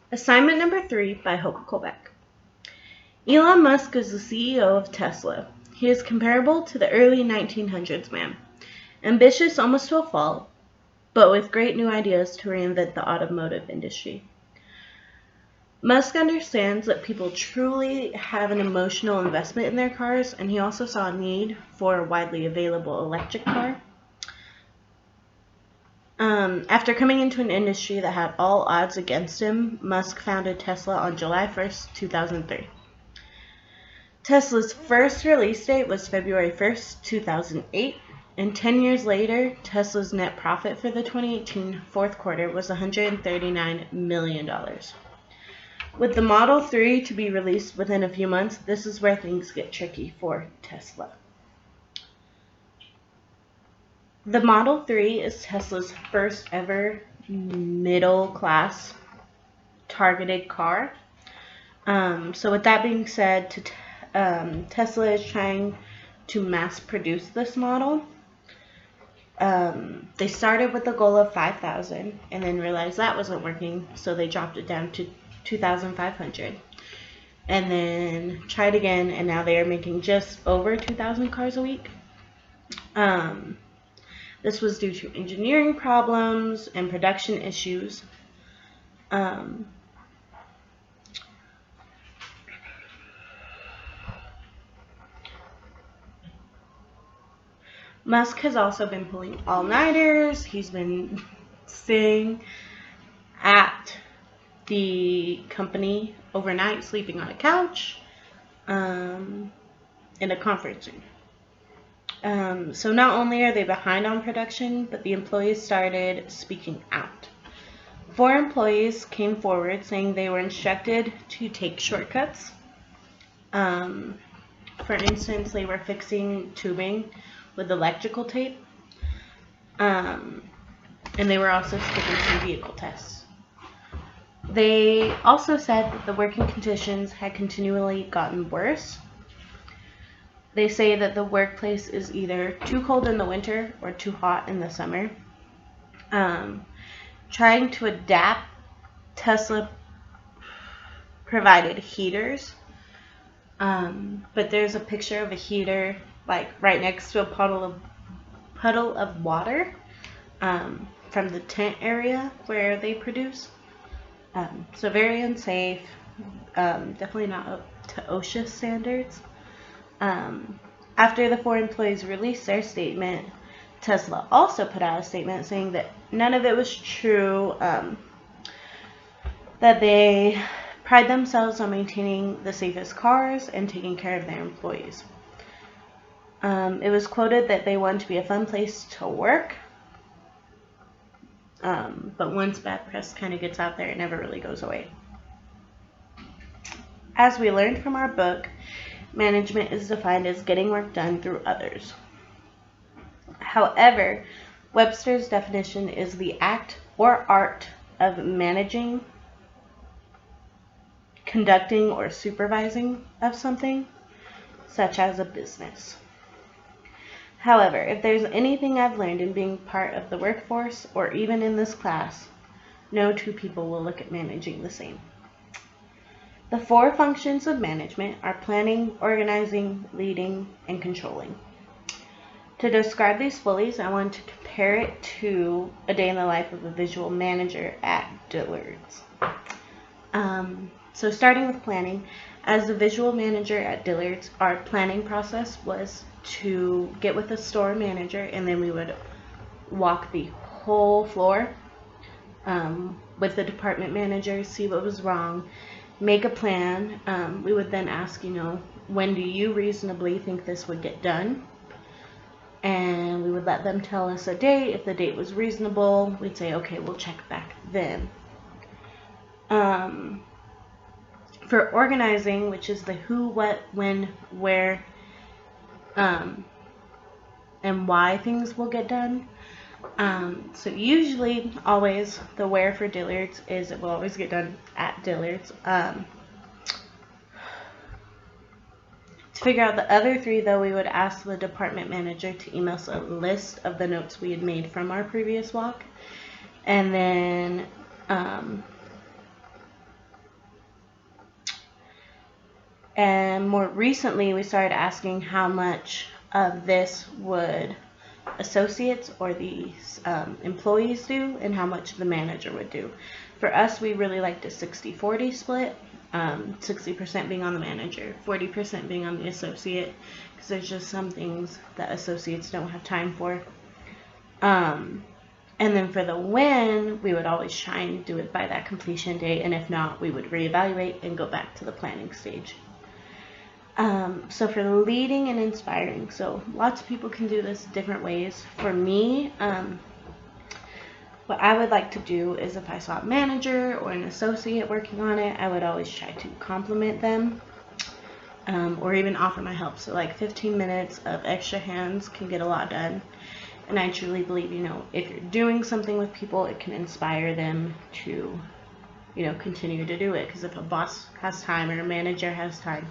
Assignment number 3 by Hope Colbeck. Elon Musk is the CEO of Tesla. He is comparable to the early 1900s man, ambitious almost to a fault, but with great new ideas to reinvent the automotive industry. Musk understands that people truly have an emotional investment in their cars, and he also saw a need for a widely available electric car. After coming into an industry that had all odds against him, Musk founded Tesla on July 1st, 2003. Tesla's first release date was February 1st, 2008, and 10 years later, Tesla's net profit for the 2018 fourth quarter was $139 million. With the Model 3 to be released within a few months, this is where things get tricky for Tesla. The Model 3 is Tesla's first ever middle-class targeted car. So with that being said, Tesla is trying to mass produce this model. They started with the goal of 5,000 and then realized that wasn't working, so they dropped it down to 2,500. And then tried again, and now they are making just over 2,000 cars a week. This was due to engineering problems and production issues. Musk has also been pulling all-nighters. He's been staying at the company overnight, sleeping on a couch, in a conference room. So not only are they behind on production, but the employees started speaking out. 4 employees came forward saying they were instructed to take shortcuts. For instance, they were fixing tubing with electrical tape, and they were also skipping some vehicle tests. They also said that the working conditions had continually gotten worse. They say that the workplace is either too cold in the winter or too hot in the summer. Trying to adapt, Tesla provided heaters, but there's a picture of a heater like right next to a puddle of water from the tent area where they produce. So very unsafe, definitely not up to OSHA standards. After the 4 employees released their statement, Tesla also put out a statement saying that none of it was true, that they pride themselves on maintaining the safest cars and taking care of their employees. It was quoted that they want to be a fun place to work, but once bad press kind of gets out there, it never really goes away. As we learned from our book, management is defined as getting work done through others. However, Webster's definition is the act or art of managing, conducting, or supervising of something, such as a business. However, if there's anything I've learned in being part of the workforce, or even in this class, no 2 people will look at managing the same. The 4 functions of management are planning, organizing, leading, and controlling. To describe these fully, I want to compare it to a day in the life of a visual manager at Dillard's. So starting with planning, as the visual manager at Dillard's, our planning process was to get with the store manager, and then we would walk the whole floor with the department manager, see what was wrong, make a plan. We would then ask, when do you reasonably think this would get done? And we would let them tell us a date. If the date was reasonable, we'd say, okay, we'll check back then. For organizing, which is the who, what, when, where, and why things will get done. So usually, always, the where for Dillard's is it will always get done at Dillard's. To figure out the other 3, though, we would ask the department manager to email us a list of the notes we had made from our previous walk. And then And more recently, we started asking how much of this would associates or the employees do and how much the manager would do. For us, we really liked a 60-40 split, 60% being on the manager, 40% being on the associate, because there's just some things that associates don't have time for. And then for the win, we would always try and do it by that completion date, and if not, we would reevaluate and go back to the planning stage. So for leading and inspiring, so lots of people can do this different ways. For me, what I would like to do is if I saw a manager or an associate working on it, I would always try to compliment them, or even offer my help. So like 15 minutes of extra hands can get a lot done. And I truly believe, if you're doing something with people, it can inspire them to, continue to do it. Because if a boss has time or a manager has time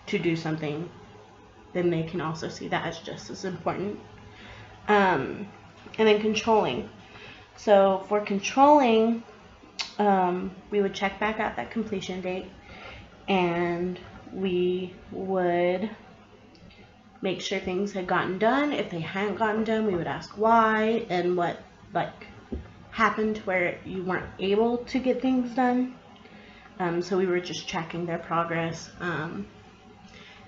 to do something, then they can also see that as just as important. And then controlling. So for controlling, we would check back at that completion date, and we would make sure things had gotten done. If they hadn't gotten done, we would ask why and what happened where you weren't able to get things done. So we were just tracking their progress.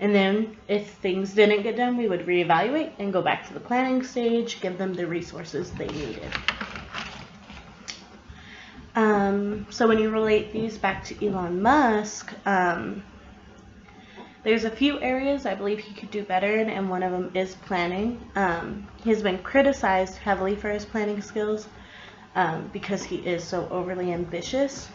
And then if things didn't get done, we would reevaluate and go back to the planning stage, give them the resources they needed. So when you relate these back to Elon Musk, there's a few areas I believe he could do better in, and one of them is planning. He's been criticized heavily for his planning skills because he is so overly ambitious.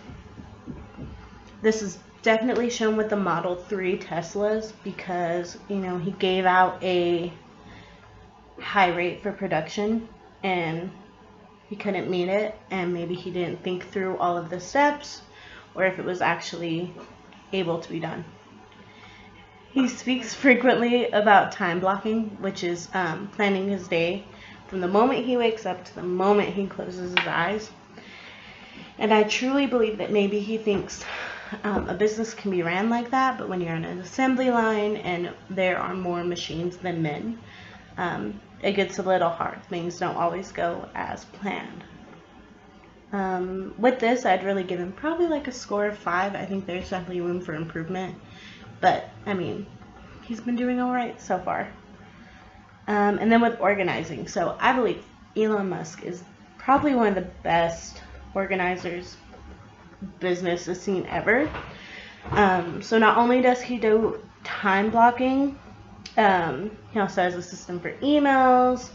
This is definitely shown with the Model 3 Teslas because, he gave out a high rate for production and he couldn't meet it, and maybe he didn't think through all of the steps or if it was actually able to be done. He speaks frequently about time blocking, which is planning his day from the moment he wakes up to the moment he closes his eyes. And I truly believe that maybe he thinks a business can be ran like that, but when you're on an assembly line and there are more machines than men, it gets a little hard. Things don't always go as planned. With this, I'd really give him probably like a score of 5. I think there's definitely room for improvement. But, he's been doing all right so far. And then with organizing. So I believe Elon Musk is probably one of the best organizers business has seen ever. So not only does he do time blocking, he also has a system for emails.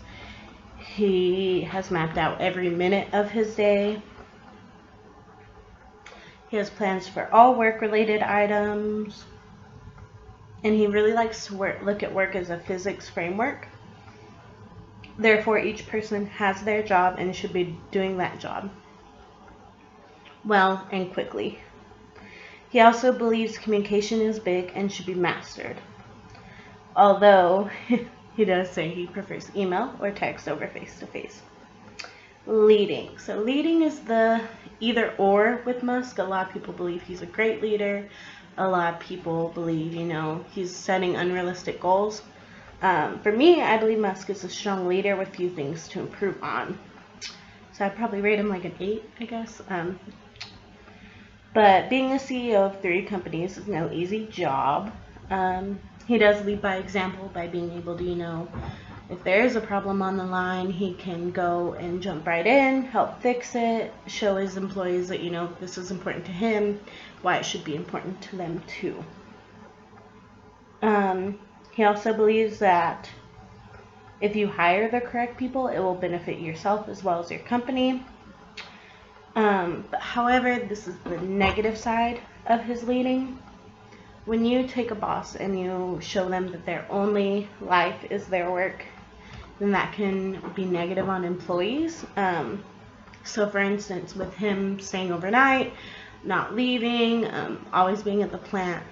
He has mapped out every minute of his day. He has plans for all work-related items. And he really likes to look at work as a physics framework. Therefore, each person has their job and should be doing that job well and quickly. He also believes communication is big and should be mastered. Although, he does say he prefers email or text over face-to-face. Leading. So leading is the either or with Musk. A lot of people believe he's a great leader. A lot of people believe, he's setting unrealistic goals. For me, I believe Musk is a strong leader with few things to improve on. So I'd probably rate him like an 8, I guess. But being a CEO of 3 companies is no easy job. He does lead by example by being able to, if there is a problem on the line, he can go and jump right in, help fix it, show his employees that, this is important to him, why it should be important to them too. He also believes that if you hire the correct people, it will benefit yourself as well as your company. But however, this is the negative side of his leading. When you take a boss and you show them that their only life is their work, then that can be negative on employees. So for instance, with him staying overnight, not leaving, always being at the plant,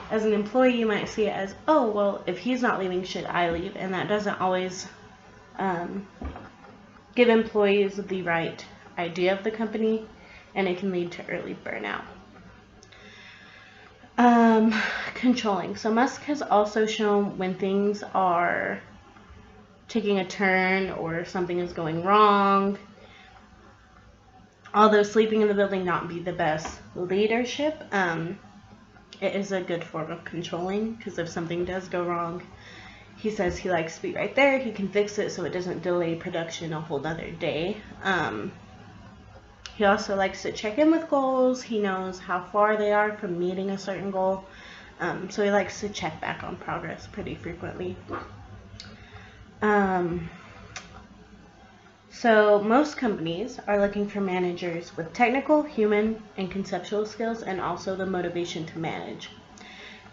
as an employee you might see it as, oh, well, if he's not leaving, should I leave? And that doesn't always give employees the right idea of the company, and it can lead to early burnout. Controlling. So Musk has also shown when things are taking a turn or something is going wrong. Although sleeping in the building not be the best leadership, it is a good form of controlling, because if something does go wrong, he says he likes to be right there. He can fix it so it doesn't delay production a whole other day. He also likes to check in with goals. He knows how far they are from meeting a certain goal. So he likes to check back on progress pretty frequently. So most companies are looking for managers with technical, human, and conceptual skills, and also the motivation to manage.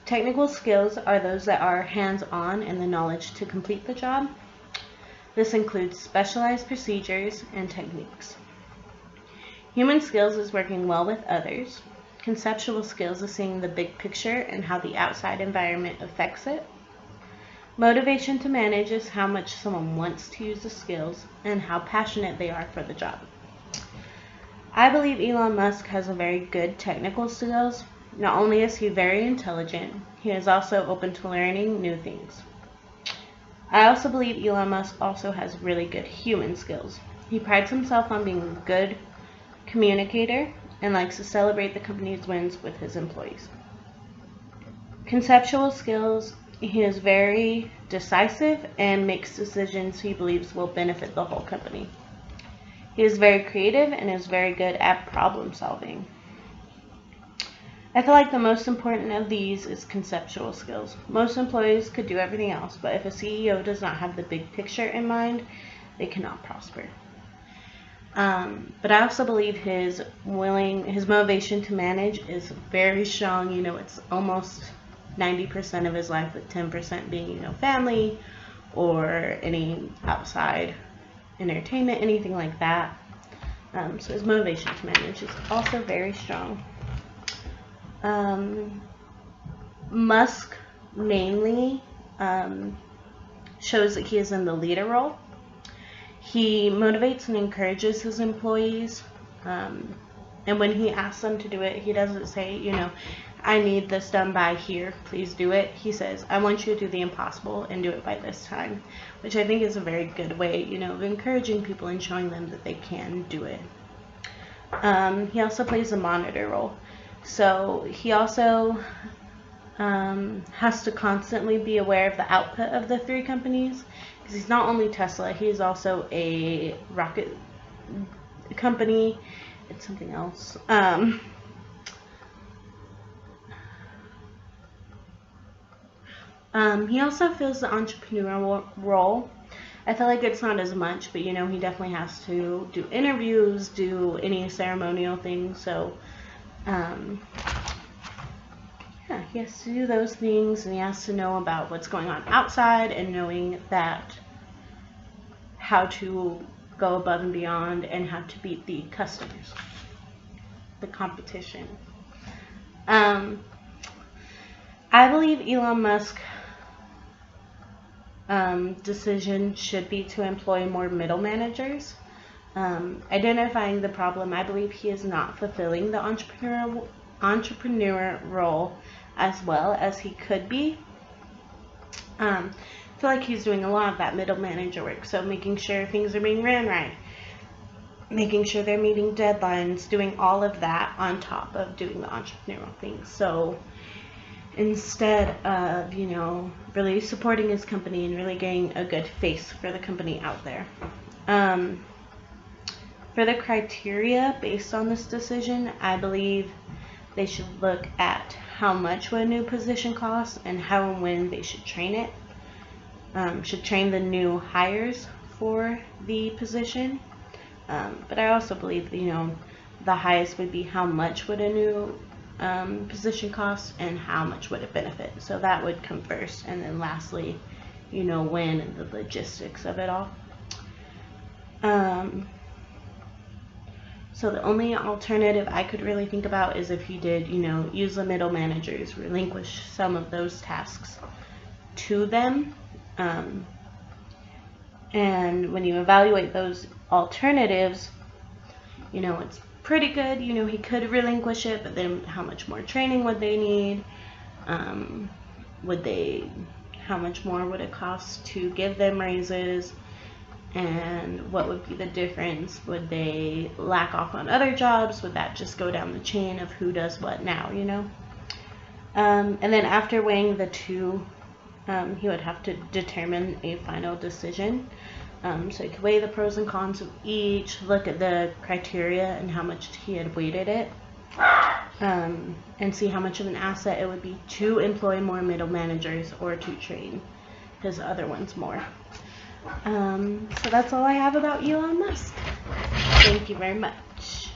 Technical skills are those that are hands-on and the knowledge to complete the job. This includes specialized procedures and techniques. Human skills is working well with others. Conceptual skills is seeing the big picture and how the outside environment affects it. Motivation to manage is how much someone wants to use the skills and how passionate they are for the job. I believe Elon Musk has a very good technical skills. Not only is he very intelligent, he is also open to learning new things. I also believe Elon Musk also has really good human skills. He prides himself on being a good communicator and likes to celebrate the company's wins with his employees. Conceptual skills. He is very decisive and makes decisions he believes will benefit the whole company. He is very creative and is very good at problem solving. I feel like the most important of these is conceptual skills. Most employees could do everything else, but if a CEO does not have the big picture in mind, they cannot prosper. But I also believe his motivation to manage is very strong. It's almost 90% of his life, with 10% being, family or any outside entertainment, anything like that. So his motivation to manage is also very strong. Musk mainly shows that he is in the leader role. He motivates and encourages his employees. And when he asks them to do it, he doesn't say, I need this done by here, please do it. He says, I want you to do the impossible and do it by this time, which I think is a very good way, of encouraging people and showing them that they can do it. He also plays a monitor role. So he also has to constantly be aware of the output of the three companies, because he's not only Tesla, he's also a rocket company. It's something else. He also fills the entrepreneurial role. I feel like it's not as much, but he definitely has to do interviews, do any ceremonial things. So, he has to do those things, and he has to know about what's going on outside and knowing that how to go above and beyond and how to beat the customers, the competition. I believe Elon Musk decision should be to employ more middle managers. Identifying the problem, I believe he is not fulfilling the entrepreneur role as well as he could be. I feel like he's doing a lot of that middle manager work, so making sure things are being ran right, making sure they're meeting deadlines, doing all of that on top of doing the entrepreneurial things. So instead of, really supporting his company and really getting a good face for the company out there. For the criteria based on this decision, I believe they should look at how much would a new position cost and how and when they should train it. Should train the new hires for the position. But I also believe, the highest would be how much would a new position cost and how much would it benefit. So that would come first, and then lastly, when and the logistics of it all. So the only alternative I could really think about is if he did, use the middle managers, relinquish some of those tasks to them. And when you evaluate those alternatives, it's pretty good. You know, he could relinquish it, but then how much more training would they need? How much more would it cost to give them raises? And what would be the difference? Would they lack off on other jobs? Would that just go down the chain of who does what now, you know? And then after weighing the two, he would have to determine a final decision. So he could weigh the pros and cons of each, look at the criteria and how much he had weighted it, and see how much of an asset it would be to employ more middle managers or to train his other ones more. So that's all I have about Elon Musk. Thank you very much.